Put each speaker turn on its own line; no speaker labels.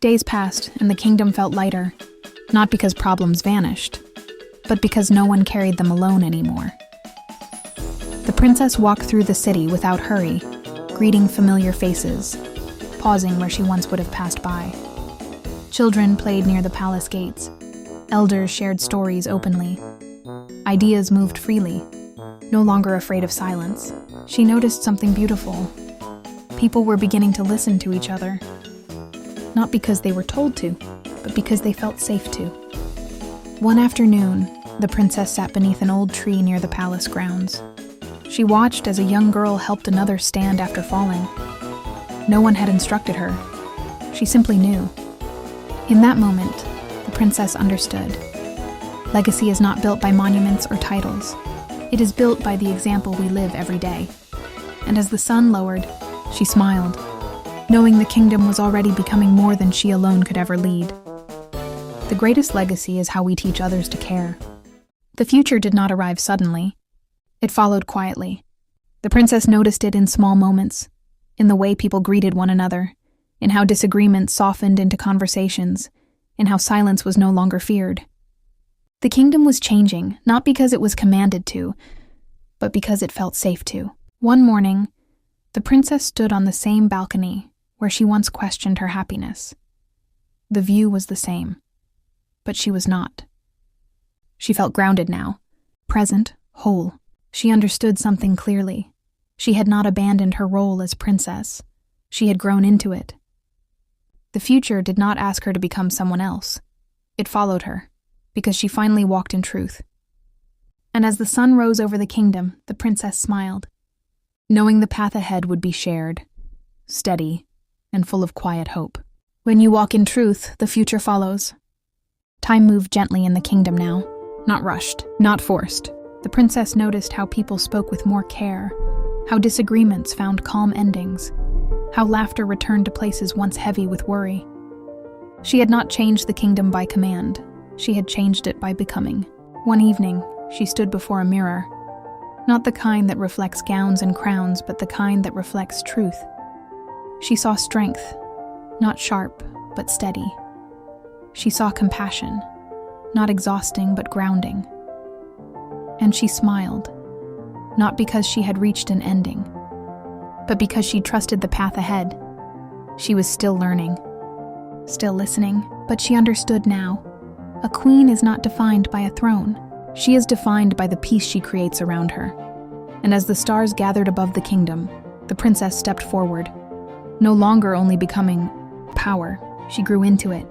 Days passed, and the kingdom felt lighter, not because problems vanished, but because no one carried them alone anymore. The princess walked through the city without hurry, greeting familiar faces, pausing where she once would have passed by. Children played near the palace gates. Elders shared stories openly. Ideas moved freely, no longer afraid of silence. She noticed something beautiful. People were beginning to listen to each other, not because they were told to, but because they felt safe to. One afternoon, the princess sat beneath an old tree near the palace grounds. She watched as a young girl helped another stand after falling. No one had instructed her. She simply knew. In that moment, the princess understood. Legacy is not built by monuments or titles. It is built by the example we live every day. And as the sun lowered, she smiled, knowing the kingdom was already becoming more than she alone could ever lead. The greatest legacy is how we teach others to care. The future did not arrive suddenly. It followed quietly. The princess noticed it in small moments, in the way people greeted one another, in how disagreements softened into conversations, in how silence was no longer feared. The kingdom was changing, not because it was commanded to, but because it felt safe to. One morning, the princess stood on the same balcony where she once questioned her happiness. The view was the same, but she was not. She felt grounded now, present, whole. She understood something clearly. She had not abandoned her role as princess. She had grown into it. The future did not ask her to become someone else. It followed her, because she finally walked in truth. And as the sun rose over the kingdom, the princess smiled, knowing the path ahead would be shared, steady, and full of quiet hope. When you walk in truth, the future follows. Time moved gently in the kingdom now, not rushed, not forced. The princess noticed how people spoke with more care, how disagreements found calm endings, how laughter returned to places once heavy with worry. She had not changed the kingdom by command. She had changed it by becoming. One evening, she stood before a mirror, not the kind that reflects gowns and crowns, but the kind that reflects truth. She saw strength, not sharp, but steady. She saw compassion, not exhausting, but grounding. And she smiled, not because she had reached an ending, but because she trusted the path ahead. She was still learning, still listening, but she understood now. A queen is not defined by a throne. She is defined by the peace she creates around her. And as the stars gathered above the kingdom, the princess stepped forward, no longer only becoming power. She grew into it,